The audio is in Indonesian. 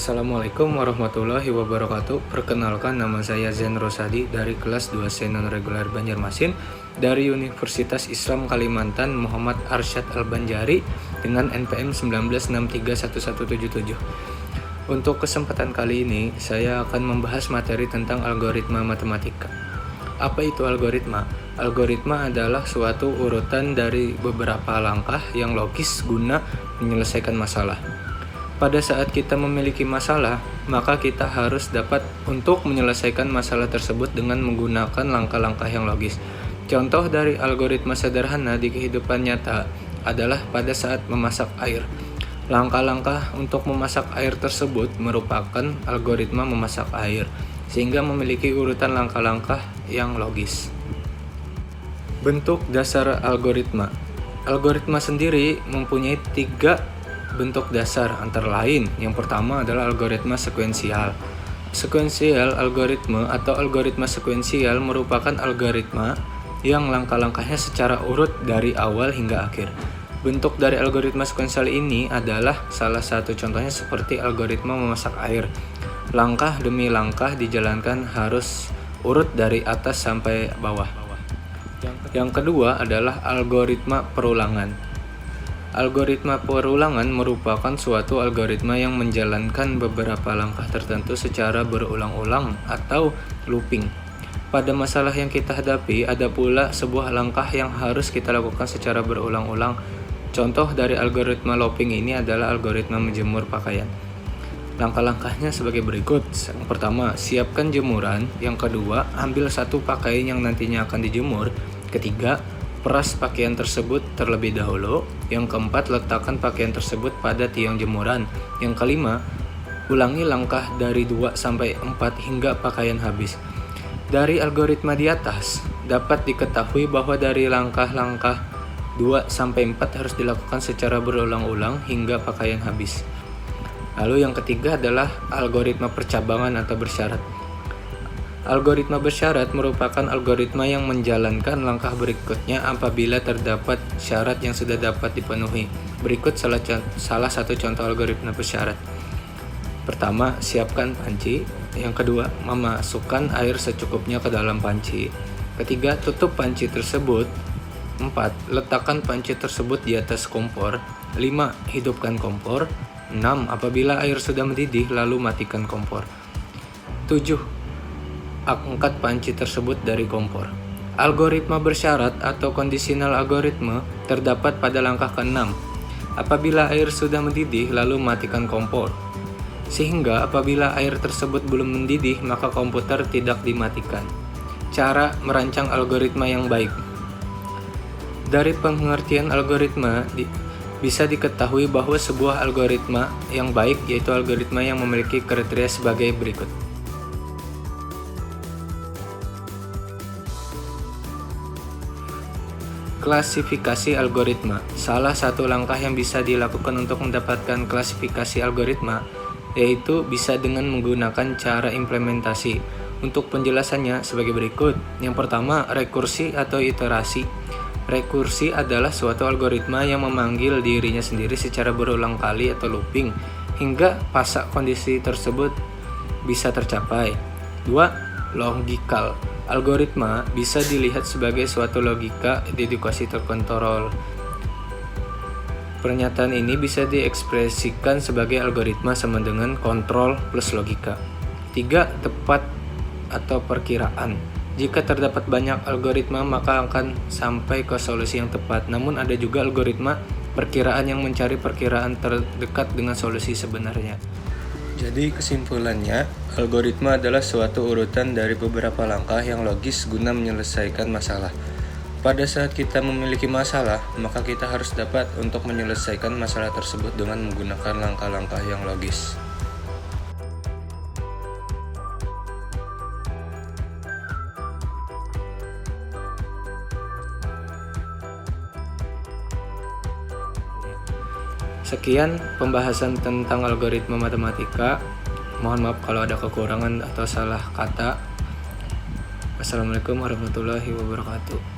Assalamualaikum warahmatullahi wabarakatuh. Perkenalkan, nama saya Zen Rosadi dari kelas 2C non-regular Banjarmasin dari Universitas Islam Kalimantan Muhammad Arsyad Al-Banjari dengan NPM 19631177. Untuk kesempatan kali ini, saya akan membahas materi tentang algoritma matematika. Apa itu algoritma? Algoritma adalah suatu urutan dari beberapa langkah yang logis guna menyelesaikan masalah. Pada saat kita memiliki masalah, maka kita harus dapat untuk menyelesaikan masalah tersebut dengan menggunakan langkah-langkah yang logis. Contoh dari algoritma sederhana di kehidupan nyata adalah pada saat memasak air. Langkah-langkah untuk memasak air tersebut merupakan algoritma memasak air, sehingga memiliki urutan langkah-langkah yang logis. Bentuk dasar algoritma. Algoritma sendiri mempunyai 3 bentuk dasar, antara lain yang pertama adalah algoritma sekuensial. Sekuensial algoritma atau algoritma sekuensial merupakan algoritma yang langkah-langkahnya secara urut dari awal hingga akhir. Bentuk dari algoritma sekuensial ini adalah salah satu contohnya seperti algoritma memasak air. Langkah demi langkah dijalankan harus urut dari atas sampai bawah. Yang kedua adalah algoritma perulangan. Algoritma perulangan merupakan suatu algoritma yang menjalankan beberapa langkah tertentu secara berulang-ulang atau looping. Pada masalah yang kita hadapi, ada pula sebuah langkah yang harus kita lakukan secara berulang-ulang. Contoh dari algoritma looping ini adalah algoritma menjemur pakaian. Langkah-langkahnya sebagai berikut. Yang pertama, siapkan jemuran. Yang kedua, ambil satu pakaian yang nantinya akan dijemur. Ketiga, peras pakaian tersebut terlebih dahulu. Yang keempat, letakkan pakaian tersebut pada tiang jemuran. Yang kelima, ulangi langkah dari 2 sampai 4 hingga pakaian habis. Dari algoritma di atas, dapat diketahui bahwa dari langkah-langkah 2 sampai 4 harus dilakukan secara berulang-ulang hingga pakaian habis. Lalu yang ketiga adalah algoritma percabangan atau bersyarat. Algoritma bersyarat merupakan algoritma yang menjalankan langkah berikutnya apabila terdapat syarat yang sudah dapat dipenuhi. Berikut salah satu contoh algoritma bersyarat. Pertama, siapkan panci. Yang kedua, memasukkan air secukupnya ke dalam panci. Ketiga, tutup panci tersebut. 4. Letakkan panci tersebut di atas kompor. 5. Hidupkan kompor. 6. Apabila air sudah mendidih, lalu matikan kompor. 7. Angkat panci tersebut dari kompor. Algoritma bersyarat atau conditional algoritma terdapat pada langkah ke-6. Apabila air sudah mendidih, lalu matikan kompor. Sehingga apabila air tersebut belum mendidih, maka komputer tidak dimatikan. Cara merancang algoritma yang baik. Dari pengertian algoritma bisa diketahui bahwa sebuah algoritma yang baik yaitu algoritma yang memiliki kriteria sebagai berikut. Klasifikasi algoritma. Salah satu langkah yang bisa dilakukan untuk mendapatkan klasifikasi algoritma yaitu bisa dengan menggunakan cara implementasi. Untuk penjelasannya sebagai berikut. Yang pertama, rekursi atau iterasi. Rekursi adalah suatu algoritma yang memanggil dirinya sendiri secara berulang kali atau looping hingga pasak kondisi tersebut bisa tercapai. 2. Logikal. Algoritma bisa dilihat sebagai suatu logika dedukasi terkontrol. Pernyataan ini bisa diekspresikan sebagai algoritma sama dengan kontrol plus logika. 3. Tepat atau perkiraan. Jika terdapat banyak algoritma, maka akan sampai ke solusi yang tepat. Namun ada juga algoritma perkiraan yang mencari perkiraan terdekat dengan solusi sebenarnya. Jadi kesimpulannya, algoritma adalah suatu urutan dari beberapa langkah yang logis guna menyelesaikan masalah. Pada saat kita memiliki masalah, maka kita harus dapat untuk menyelesaikan masalah tersebut dengan menggunakan langkah-langkah yang logis. Sekian pembahasan tentang algoritma matematika. Mohon maaf kalau ada kekurangan atau salah kata. Wassalamualaikum warahmatullahi wabarakatuh.